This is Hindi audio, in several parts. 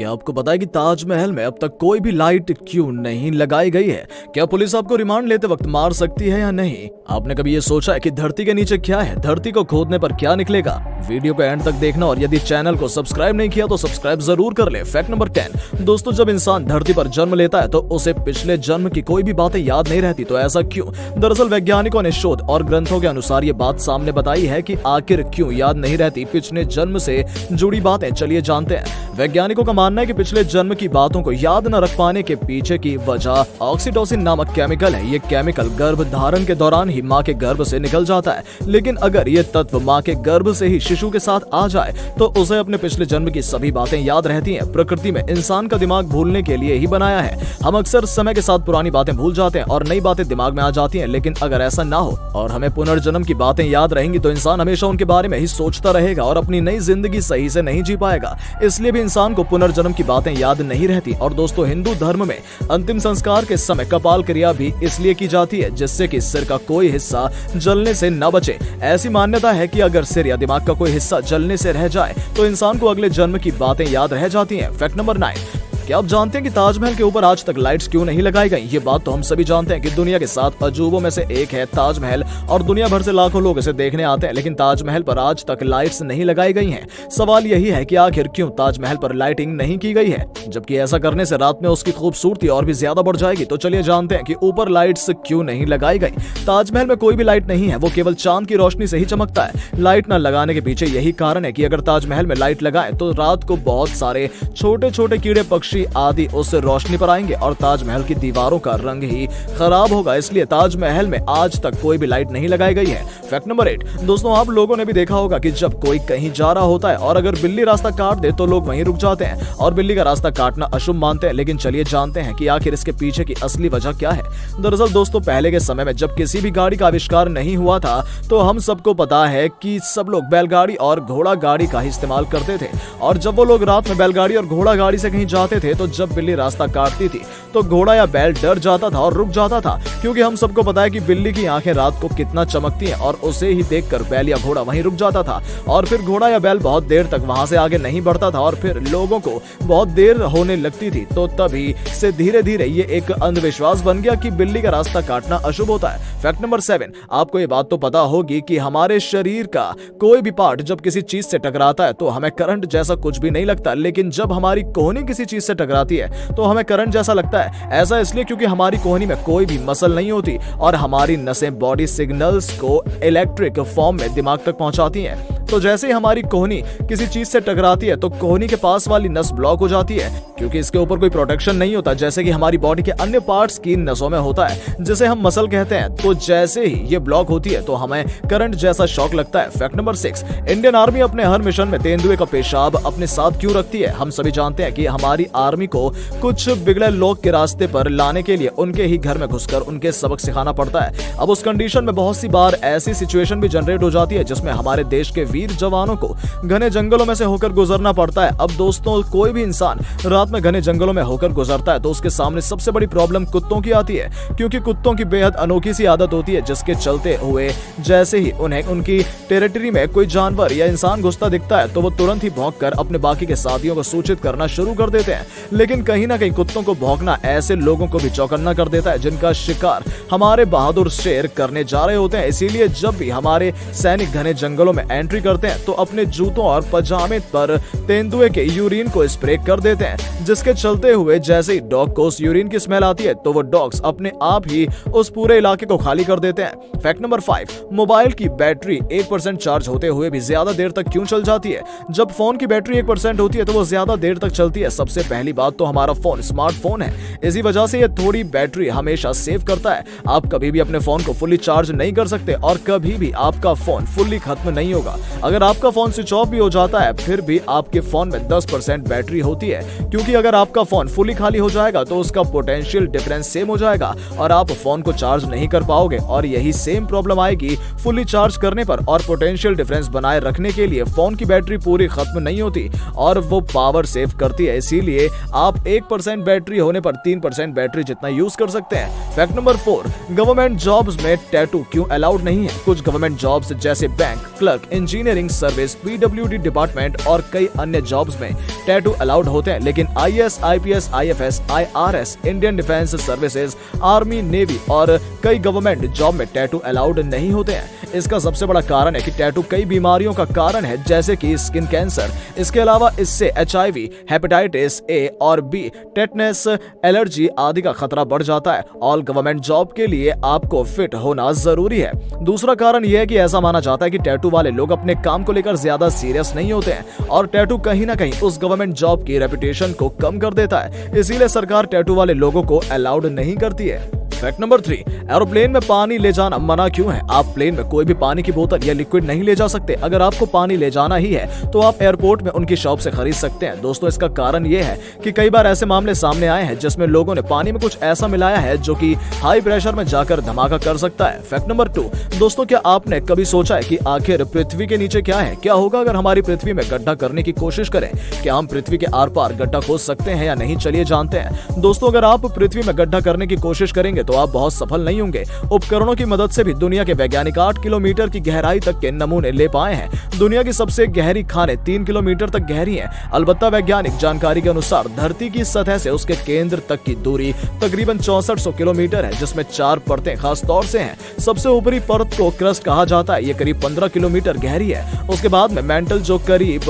क्या आपको पता है कि ताजमहल में अब तक कोई भी लाइट क्यों नहीं लगाई गई है? क्या पुलिस आपको रिमांड लेते वक्त मार सकती है या नहीं? आपने कभी ये सोचा है कि धरती के नीचे क्या है? धरती को खोदने पर क्या निकलेगा? वीडियो को एंड तक देखना और यदि चैनल को सब्सक्राइब नहीं किया तो सब्सक्राइब जरूर कर ले। Fact number 10। दोस्तों, जब इंसान धरती पर जन्म लेता है तो उसे पिछले जन्म की कोई भी बातें याद नहीं रहती। तो ऐसा क्यों? दरअसल वैज्ञानिकों ने शोध और ग्रंथों के अनुसार ये बात सामने बताई है कि आखिर क्यों याद नहीं रहती पिछले जन्म से जुड़ी बातें। चलिए जानते हैं। वैज्ञानिकों का मानना है कि पिछले जन्म की बातों को याद न रख पाने के पीछे की वजह ऑक्सीटोसिन नामक केमिकल है। ये केमिकल गर्भ धारण के दौरान ही माँ के गर्भ से निकल जाता है, लेकिन अगर ये तत्व माँ के गर्भ से ही शिशु के साथ आ जाए तो उसे अपने पिछले जन्म की सभी बातें याद रहती हैं। प्रकृति में इंसान का दिमाग भूलने के लिए ही बनाया है। हम अक्सर समय के साथ पुरानी बातें भूल जाते हैं और नई बातें दिमाग में आ जाती हैं, लेकिन अगर ऐसा ना हो और हमें पुनर्जन्म की बातें याद रहेंगी तो इंसान हमेशा उनके बारे में ही सोचता रहेगा और अपनी नई जिंदगी सही से नहीं जी पाएगा। इसलिए भी इंसान को पुनर्जन्म की बातें याद नहीं रहती। और दोस्तों, हिंदू धर्म में अंतिम संस्कार के समय कपाल क्रिया भी इसलिए की जाती है जिससे कि सिर का कोई हिस्सा जलने से न बचे। ऐसी मान्यता है कि अगर सिर या दिमाग का कोई हिस्सा जलने से रह जाए तो इंसान को अगले जन्म की बातें याद रह जाती हैं। Fact number 9। क्या आप जानते हैं कि ताजमहल के ऊपर आज तक लाइट्स क्यों नहीं लगाई गई? ये बात तो हम सभी जानते हैं कि दुनिया के 7 अजूबों में से एक है ताजमहल और दुनिया भर से लाखों लोग इसे देखने आते हैं, लेकिन ताजमहल पर आज तक लाइट्स नहीं लगाई गई हैं। सवाल यही है कि आखिर क्यों ताजमहल पर लाइटिंग नहीं की गई है, जबकि ऐसा करने से रात में उसकी खूबसूरती और भी ज्यादा बढ़ जाएगी। तो चलिए जानते हैं कि ऊपर लाइट्स क्यों नहीं लगाई गई। ताजमहल में कोई भी लाइट नहीं है, वो केवल चांद की रोशनी से ही चमकता है। लाइट न लगाने के पीछे यही कारण है कि अगर ताजमहल में लाइट लगाएं तो रात को बहुत सारे छोटे छोटे कीड़े पक्षी आदि उस रोशनी पर आएंगे और ताजमहल की दीवारों का रंग ही खराब होगा। इसलिए ताजमहल में आज तक कोई भी लाइट नहीं लगाई गई है। Fact number 8। दोस्तों, आप लोगों ने भी देखा होगा कि जब कोई कहीं जा रहा होता है और अगर बिल्ली रास्ता काट दे तो लोग वहीं रुक जाते हैं और बिल्ली का रास्ता काटना अशुभ मानते हैं। लेकिन चलिए जानते हैं कि आखिर इसके पीछे की असली वजह क्या है। दरअसल दोस्तों, पहले के समय में जब किसी भी गाड़ी का आविष्कार नहीं हुआ था तो हम सबको पता है कि सब लोग बैलगाड़ी और घोड़ा गाड़ी का ही इस्तेमाल करते थे। और जब वो लोग रात में बैलगाड़ी और घोड़ा गाड़ी से कहीं जाते थे तो जब बिल्ली रास्ता काटती थी तो घोड़ा या बैल डर जाता था और रुक जाता था, क्योंकि हम सबको पता है कि बिल्ली की आंखें रात को कितना चमकती हैं और उसे ही देखकर बैल या घोड़ा वहीं रुक जाता था और फिर घोड़ा या बैल बहुत देर तक वहां से आगे नहीं बढ़ता था और फिर लोगों को बहुत देर होने लगती थी। तो तभी से धीरे धीरे ये एक अंधविश्वास बन गया कि बिल्ली का रास्ता काटना अशुभ होता है। Fact number 7। आपको ये बात तो पता होगी कि हमारे शरीर का कोई भी पार्ट जब किसी चीज से टकराता है तो हमें करंट जैसा कुछ भी नहीं लगता, लेकिन जब हमारी कोहनी किसी चीज से टकराती है तो हमें करंट जैसा लगता है। ऐसा इसलिए क्योंकि हमारी कोहनी में कोई भी मसल नहीं होती और हमारी नसें बॉडी सिग्नल्स को इलेक्ट्रिक फॉर्म में दिमाग तक पहुंचाती हैं। तो जैसे ही हमारी कोहनी किसी चीज से टकराती है तो कोहनी के पास वाली नस ब्लॉक हो जाती है, क्योंकि इसके ऊपर कोई प्रोटेक्शन नहीं होता जैसे कि हमारी बॉडी के अन्य पार्ट्स की नसों में होता है, जिसे हम मसल कहते हैं। तो जैसे ही ये ब्लॉक होती है तो हमें करंट जैसा शॉक लगता है। Fact number 6। इंडियन आर्मी अपने हर मिशन में तेंदुए का पेशाब अपने साथ क्यों रखती है? हम सभी जानते हैं कि हमारी आर्मी को कुछ बिगड़े लोग के रास्ते पर लाने के लिए उनके ही घर में घुसकर उनके सबक सिखाना पड़ता है। अब उस कंडीशन में बहुत सी बार ऐसी सिचुएशन भी जनरेट हो जाती है जिसमें हमारे देश के वीर जवानों को घने जंगलों में से होकर गुजरना पड़ता है। अब दोस्तों, कोई भी इंसान रात में घने जंगलों में होकर गुजरता है तो उसके सामने सबसे बड़ी प्रॉब्लम कुत्तों की आती है, क्योंकि कुत्तों की बेहद अनोखी सी आदत होती है जिसके चलते हुए जैसे ही उन्हें उनकी टेरिटरी में कोई जानवर या इंसान घुसता दिखता है तो वो तुरंत ही भौंककर अपने बाकी के साथियों को सूचित करना शुरू कर देते हैं। लेकिन कहीं ना कहीं कुत्तों को भौंकना ऐसे लोगों को भी चौकन्ना कर देता है जिनका शिकार हमारे बहादुर शेर करने जा रहे होते हैं। इसीलिए जब भी हमारे सैनिक घने जंगलों में एंट्री करते हैं तो अपने जूतों और पजामे पर तेंदुए के यूरिन को स्प्रे कर देते हैं, जिसके चलते हुए जैसे ही डॉग को उस यूरिन की स्मेल आती है तो वो डॉग्स अपने आप ही उस पूरे इलाके को खाली कर देते हैं। Fact number 5। मोबाइल की बैटरी 1% चार्ज होते हुए भी ज्यादा देर तक क्यों चल जाती है? जब फोन की बैटरी 1% होती है तो वो ज्यादा देर तक चलती है। सबसे पहली बात तो हमारा फोन स्मार्टफोन है, इसी वजह से ये थोड़ी बैटरी हमेशा सेव करता है। आप कभी भी अपने फोन को फुल्ली चार्ज नहीं कर सकते और कभी भी आपका फोन फुल्ली खत्म नहीं होगा। अगर आपका फोन स्विच ऑफ भी हो जाता है फिर भी आपके फोन में 10% बैटरी होती है, क्योंकि अगर आपका फोन फुली खाली हो जाएगा तो उसका पोटेंशियल डिफरेंस सेम हो जाएगा और आप फोन को चार्ज नहीं कर पाओगे और यही सेम प्रॉब्लम आएगी फुली चार्ज करने पर। और पोटेंशियल डिफरेंस बनाए रखने के लिए फोन की बैटरी पूरी खत्म नहीं होती और वो पावर सेव करती है, इसीलिए आप 1% बैटरी होने पर 3% बैटरी जितना यूज कर सकते हैं। Fact number 4। गवर्नमेंट जॉब्स में टैटू क्यों अलाउड नहीं है? कुछ गवर्नमेंट जॉब्स जैसे bank, clerk, engineer engineering service, PWD department और कई अन्य जॉब्स में टैटू अलाउड होते हैं, लेकिन IAS, IPS, IFS, IRS, Indian defence services, army, navy और कई गवर्नमेंट जॉब में टैटू अलाउड नहीं होते हैं। इसका सबसे बड़ा कारण है कि टैटू कई बीमारियों का कारण है, जैसे कि स्किन कैंसर। इसके अलावा इससे एचआईवी, हेपेटाइटिस ए और बी, टेटनस, एलर्जी आदि का खतरा बढ़ जाता है। ऑल गवर्नमेंट जॉब के लिए आपको फिट होना जरूरी है। दूसरा कारण यह है कि ऐसा माना जाता है कि टैटू वाले लोग अपने काम को लेकर ज्यादा सीरियस नहीं होते हैं और टैटू कहीं ना कहीं उस गवर्नमेंट जॉब की रेपुटेशन को कम कर देता है। इसीलिए सरकार टैटू वाले लोगों को अलाउड नहीं करती है। फैक्ट नंबर 3, एरोप्लेन में पानी ले जाना मना क्यों है? आप प्लेन में कोई भी पानी की बोतल या लिक्विड नहीं ले जा सकते। अगर आपको पानी ले जाना ही है तो आप एयरपोर्ट में उनकी शॉप से खरीद सकते हैं। दोस्तों, इसका कारण ये है कि कई बार ऐसे मामले सामने आए हैं जिसमें लोगों ने पानी में कुछ ऐसा मिलाया है जो कि हाई प्रेशर में जाकर धमाका कर सकता है। फैक्ट नंबर 2, दोस्तों, क्या आपने कभी सोचा है कि आखिर पृथ्वी के नीचे क्या है? क्या होगा अगर हमारी पृथ्वी में गड्ढा करने की कोशिश करें? क्या हम पृथ्वी के आर पार गड्ढा खोद सकते हैं या नहीं? चलिए जानते हैं। दोस्तों, अगर आप पृथ्वी में गड्ढा करने की कोशिश करेंगे तो आप बहुत सफल नहीं होंगे। उपकरणों की मदद से भी दुनिया के वैज्ञानिक 8 किलोमीटर की गहराई तक के नमूने ले पाए हैं। दुनिया की सबसे गहरी खानें 3 किलोमीटर तक गहरी हैं। अलबत्ता वैज्ञानिक जानकारी के अनुसार धरती की सतह से उसके केंद्र तक की दूरी तकरीबन 6400 किलोमीटर है, जिसमें 4 परतें खास तौर से हैं। सबसे ऊपरी परत को क्रस्ट कहा जाता है। ये करीब 15 किलोमीटर गहरी है। उसके बाद में मेंटल, जो करीब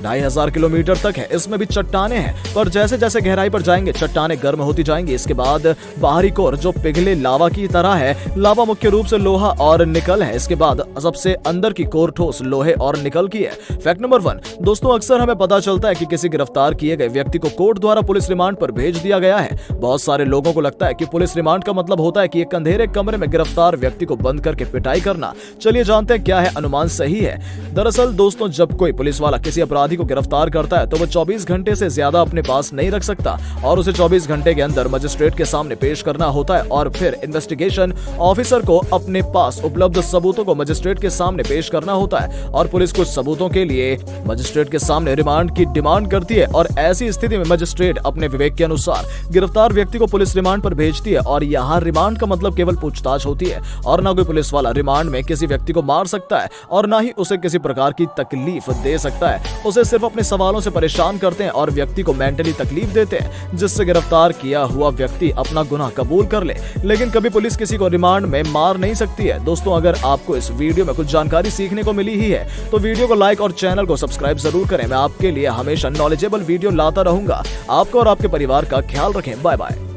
2500 किलोमीटर तक है। इसमें भी चट्टाने हैं, पर जैसे जैसे गहराई पर जाएंगे चट्टाने गर्म होती जाएंगी। इसके बाद बाहरी कोर जो पिघले लावा की तरह है। लावा मुख्य रूप से लोहा और निकल है। इसके बाद सबसे अंदर की कोर ठोस लोहे और निकल की है। फैक्ट नंबर 1, दोस्तों, अक्सर हमें पता चलता है कि किसी गिरफ्तार किए गए व्यक्ति को कोर्ट द्वारा पुलिस रिमांड पर भेज दिया गया है। बहुत सारे लोगों को लगता है कि पुलिस रिमांड का मतलब होता है कि एक अंधेरे कमरे में गिरफ्तार व्यक्ति को बंद करके पिटाई करना। चलिए जानते हैं क्या है अनुमान सही है। दरअसल दोस्तों, जब कोई पुलिस वाला किसी अपराधी को गिरफ्तार करता है तो वो 24 घंटे से ज्यादा अपने पास नहीं रख सकता और उसे 24 घंटे के अंदर मजिस्ट्रेट के सामने पेश करना होता है और फिर इन्वेस्टिगेशन ऑफिसर को अपने पास उपलब्ध सबूतों को मजिस्ट्रेट के सामने पेश करना होता है और पुलिस कुछ सबूतों के लिए मजिस्ट्रेट के सामने रिमांड की डिमांड करती है और ऐसी स्थिति में मजिस्ट्रेट अपने विवेक के अनुसार गिरफ्तार व्यक्ति को पुलिस रिमांड पर भेजती है। और यहाँ रिमांड का मतलब केवल पूछताछ होती है और ना कोई पुलिस वाला रिमांड में किसी व्यक्ति को मार सकता है और ना ही उसे किसी प्रकार की तकलीफ दे सकता है। उसे सिर्फ अपने सवालों से परेशान करते हैं और व्यक्ति को मेंटली तकलीफ देते हैं, जिससे गिरफ्तार किया हुआ व्यक्ति अपना गुनाह कबूल कर ले। लेकिन कभी पुलिस किसी को रिमांड में मार नहीं सकती है। दोस्तों, अगर आपको इस वीडियो में कुछ जानकारी सीखने को मिली ही है तो वीडियो को लाइक और चैनल को सब्सक्राइब जरूर करें। मैं आपके लिए हमेशा नॉलेजेबल वीडियो लाता रहूंगा। आपको और आपके परिवार का ख्याल रखें। Bye bye.